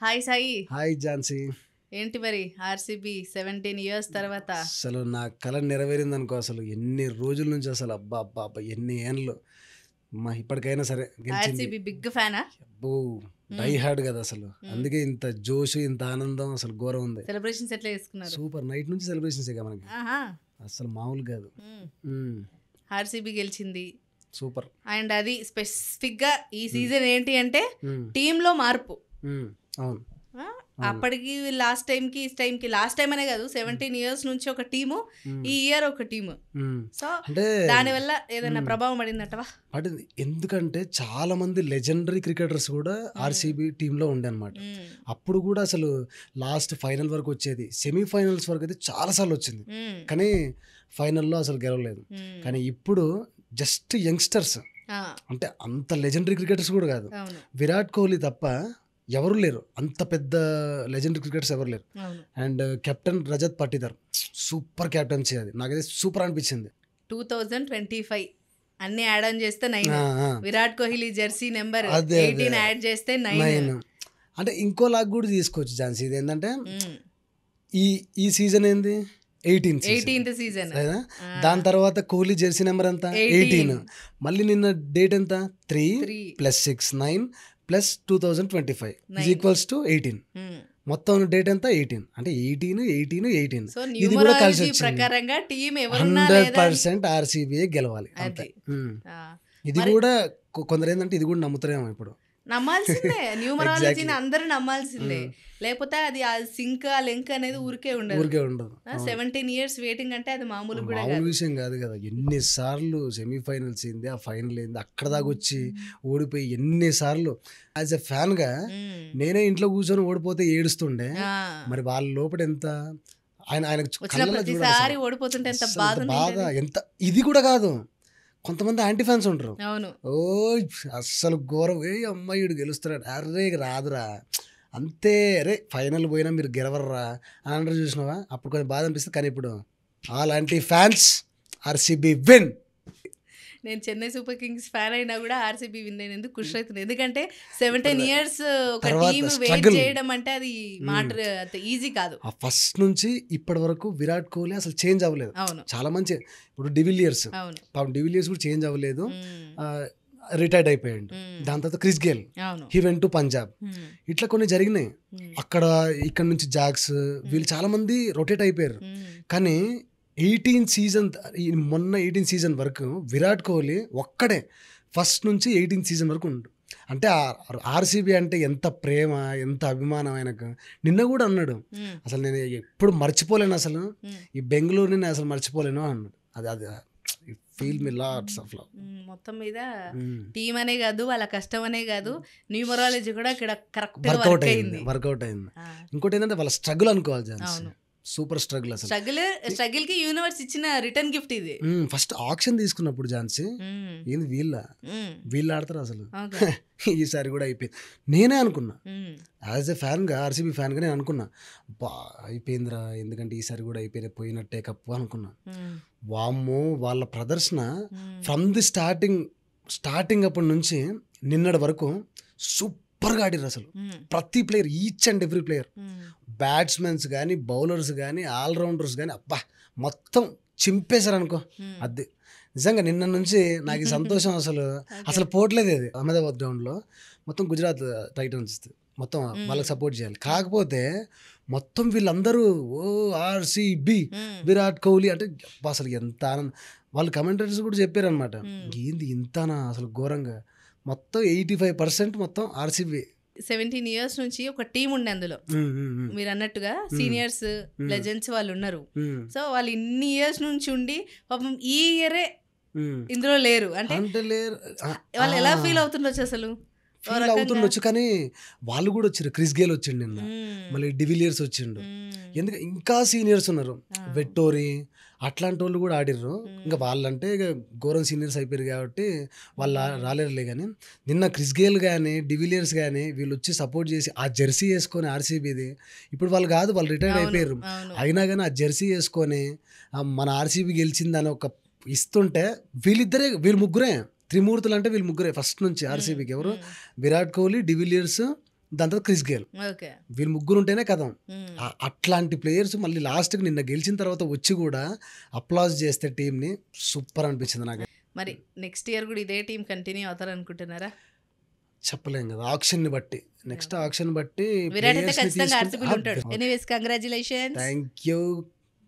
Hi Sai. Hi Jhansi. ఏంటి మరి RCB 17 years తర్వాత? అసలు నా కళ నెరవేరింది అనుకో. అసలు ఎన్ని రోజుల నుంచి అసలు అబ్బా అబ్బా అబ్బా ఎన్ని ఏళ్ళు మా ఇప్పటికైనా సరే గెలిచింది. ఆర్సీబీ బిగ్ ఫ్యానా? అబ్బో డై హార్డ్ కదా అసలు. అందుకే ఇంత జోష్ ఇంత ఆనందం అసలు ఘోరం ఉంది. సెలబ్రేషన్స్ ఎట్లా చేసుకున్నారు? సూపర్. నైట్ నుంచి సెలబ్రేషన్స్ మనకి ఆహా. అసలు మామూలు కాదు. ఆర్సీబీ గెలిచింది సూపర్. అండ్ అది స్పెసిఫిక్ గా ఈ సీజన్ ఏంటి అంటే టీమ్ లో మార్పు. అవును. అప్పటికి లాస్ట్ టైం అనే కాదు, 17 ఇయర్స్ నుంచి ఒక టీము, ఈ ఇయర్ ఒక టీము. సో అంటే దానివల్ల ఏదైనా ప్రభావం పడిందటవా? పడింది. ఎందుకంటే చాలా మంది లెజెండరీ క్రికెటర్స్ కూడా ఆర్సీబీ టీంలో ఉండే అనమాట. అప్పుడు కూడా అసలు లాస్ట్ ఫైనల్ వరకు వచ్చేది, సెమీఫైనల్స్ వరకు అయితే చాలాసార్లు వచ్చింది, కానీ ఫైనల్లో అసలు గెలవలేదు. కానీ ఇప్పుడు జస్ట్ యంగ్స్టర్స్, అంటే అంత లెజెండరీ క్రికెటర్స్ కూడా కాదు, విరాట్ కోహ్లీ తప్ప ఎవరు లేరు, అంత పెద్ద లెజెండరీ క్రికెటర్స్ ఎవరు లేరు. And captain Rajat Patidar super captaincy, అది నాకైతే సూపర్ అనిపించింది. 2025 అన్ని యాడ్ ఆన్ చేస్తే 9, Virat Kohli Jersey number 18 add చేస్తే 9. అంటే ఇంకో లాగ్ కూడా తీసుకోవచ్చు ఝాన్సీ. ఇది ఏంటంటే ఈ సీజన్ ఏంది 18th సీజన్, దాని తర్వాత కోహ్లీ జెర్సీ నెంబర్ ఎంత 18, మళ్ళీ నిన్న డేట్ ఎంత 3 + 6 9 + 2025 = 18. మొత్తం డేట్ ఎంత 18, అంటే 18. ఇది కూడా కలిసి వచ్చింది. 100% ఆర్సీబీ గెలవాలి అంతే. ఇది కూడా కొందరు ఏంటంటే ఇది కూడా నమ్ముతారేమో ఇప్పుడు. నమ్మాల్సిందే, న్యూమరాలజీని అందరూ నమ్మాల్సిందే, లేకపోతే అది ఆ సింక్ ఆ లింక్ అనేది ఊరికే ఉండదు. 17 ఇయర్స్ వెయిటింగ్ అంటే అది మామూలు విషయం కాదు కదా. ఎన్నిసార్లు సెమీఫైనల్స్ ఏంది, ఆ ఫైనల్ ఏంది, అక్కడ దాకా వచ్చి ఓడిపోయి ఎన్నిసార్లు. యాజ్ ఎ ఫ్యాన్ గా నేనే ఇంట్లో కూర్చొని ఓడిపోతే ఏడుస్తుండే, మరి వాళ్ళ లోపల ఎంత ఆయనకు ఓడిపోతుంటే ఎంత బాధ, ఎంత. ఇది కూడా కాదు, కొంతమంది యాంటీ ఫ్యాన్స్ ఉంటారు. ఓ అస్సలు ఘోరం, ఏ అమ్మాయిడు గెలుస్తున్నాడు, అరే రాదురా అంతే, అరే ఫైనల్ పోయినా మీరు గెలవర్రా అని అంటారు, చూసినావా? అప్పుడు కొంచెం బాధ అనిపిస్తుంది. కానీ ఇప్పుడు all anti fans RCB win. నేను చెన్నై సూపర్ కింగ్స్ ఫ్యాన్ అయినా కూడా ఆర్సీబీ విన్ అయినందుకు ఖుషి అవుతుంది. ఎందుకంటే 17 ఇయర్స్ ఒక టీమ్ వెయిట్ చేయడం అంటే అది మాట ఈజీ కాదు. ఆ ఫస్ట్ నుంచి ఇప్పటి వరకు విరాట్ కోహ్లీ అసలు చేంజ్ అవ్వలేదు. చాలా మంచి, ఇప్పుడు డివిలియర్స్ కూడా చేంజ్ అవ్వలేదు, రిటైర్డ్ అయిపోయాడు. దాని తర్వాత Chris Gayle, he went to Punjab. ఇట్లా కొన్ని జరిగినాయి. ఇక్కడ నుంచి జాక్స్ వీళ్ళు చాలా మంది రొటేట్ అయిపోయారు. కానీ 18 సీజన్ వరకు విరాట్ కోహ్లీ ఒక్కడే ఫస్ట్ నుంచి 18 సీజన్ వరకు ఉండు. అంటే ఆర్సీబీ అంటే ఎంత ప్రేమ, ఎంత అభిమానం ఆయనకు. నిన్న కూడా అన్నాడు, అసలు నేను ఎప్పుడు మర్చిపోలేను, అసలు ఈ బెంగళూరుని నేను అసలు మర్చిపోలేను అన్నాడు. అది feel me lots of love. మొత్తం మీద టీమ్ అనే కాదు, వాళ్ళ కష్టం అనే కాదు, న్యూమరాలజీ కూడా ఇక్కడ కరెక్ట్ వర్కౌట్ అయింది. ఇంకోటి ఏంటంటే వాళ్ళ స్ట్రగుల్ అనుకోవాలి ఝాన్సీ. Super struggle. అసలు స్ట్రగుల్ కి యూనివర్స్ ఇచ్చిన రిటర్న్ గిఫ్ట్ ఇది. ఫస్ట్ ఆక్షన్ తీసుకున్నప్పుడు ఝాన్సీ ఏంది వీళ్ళు ఆడతారు అసలు. ఈసారి కూడా అయిపోయింది. నేనే అనుకున్నా, యాజ్ ఎ ఫ్యాన్ గా, ఆర్సీబీ ఫ్యాన్ గా నేను అనుకున్నా, బా అయిపోయిందిరా, ఎందుకంటే ఈసారి కూడా పోయినట్టే కప్పు అనుకున్నా. వామ్మో, వాళ్ళ ప్రదర్శన ఫ్రమ్ ది స్టార్టింగ్ అప్పటి నుంచి నిన్నటి వరకు సూపర్గా ఆడిర్రు అసలు. ప్రతి player, each and every player, batsmen కానీ బౌలర్స్ కానీ ఆల్రౌండర్స్ కానీ, అబ్బా మొత్తం చింపేశారు అనుకో. అది నిజంగా నిన్న నుంచి నాకు ఈ సంతోషం అసలు పోవట్లేదు. అది అహ్మదాబాద్ గ్రౌండ్లో మొత్తం గుజరాత్ టైటన్స్ మొత్తం వాళ్ళకి సపోర్ట్ చేయాలి. కాకపోతే మొత్తం వీళ్ళందరూ ఓ ఆర్సీబీ విరాట్ కోహ్లీ అంటే అసలు ఎంత ఆనందం. వాళ్ళు కమెంటరీస్ కూడా చెప్పారు అనమాట, ఏంది ఇంతనా అసలు ఘోరంగా. మొత్తం 85% మొత్తం ఆర్సీబీ. 17 ఇయర్స్ నుంచి ఒక టీం ఉండే, అందులో మీరు అన్నట్టుగా సీనియర్స్ లెజెండ్స్ వాళ్ళు ఉన్నారు. సో వాళ్ళు ఇన్ని ఇయర్స్ నుంచి ఉండి పాపం ఈ ఇయరే ఇందులో లేరు అంటే వాళ్ళు ఎలా ఫీల్ అవుతుండొచ్చు, అసలు ఫీల్ అవుతుండొచ్చు. కానీ వాళ్ళు కూడా వచ్చారు. క్రిస్ గేల్ వచ్చిండు నిన్న, మళ్ళీ డివిలియర్స్ వచ్చిండు. ఎందుకంటే ఇంకా సీనియర్స్ ఉన్నారు, వెట్టోరీ అట్లాంటి వాళ్ళు కూడా ఆడిర్రు. ఇంకా వాళ్ళంటే ఇక ఘోరం సీనియర్స్ అయిపోయారు కాబట్టి వాళ్ళు రాలేరులే. కానీ నిన్న క్రిస్ గేల్ కానీ డివిలియర్స్ కానీ వీళ్ళు వచ్చి సపోర్ట్ చేసి ఆ జెర్సీ వేసుకొని ఆర్సీబీది, ఇప్పుడు వాళ్ళు కాదు, వాళ్ళు రిటైర్డ్ అయిపోయారు, అయినా కానీ ఆ జెర్సీ వేసుకొని మన ఆర్సీబీ గెలిచిందని ఒక ఇస్తుంటే వీళ్ళు ముగ్గురే త్రిమూర్తులు. అంటే వీళ్ళు ముగ్గురే ఫస్ట్ నుంచి ఆర్సీబీకి. ఎవరు? విరాట్ కోహ్లీ, డివిలియర్స్, దాని తర్వాత క్రిస్ గేల్, ఓకే. వీళ్ళు ముగ్గురు ఉంటేనే కథం. అట్లాంటి ప్లేయర్స్ మళ్ళీ లాస్ట్కి నిన్న గెలిచిన తర్వాత వచ్చి కూడా అప్లాజ్ చేస్తే టీంని సూపర్ అనిపించింది నాకు. మరి నెక్స్ట్ ఇయర్ కూడా ఇదే టీం కంటిన్యూ అవుతారు అనుకుంటున్నారా? చెప్పలేం కదా, ఆక్షన్ని బట్టి, నెక్స్ట్ ఆక్షన్ బట్టి. విరాట్ అయితే ఖచ్చితంగా ఆర్సీబీలో ఉంటాడు. Anyways congratulations. Thank you.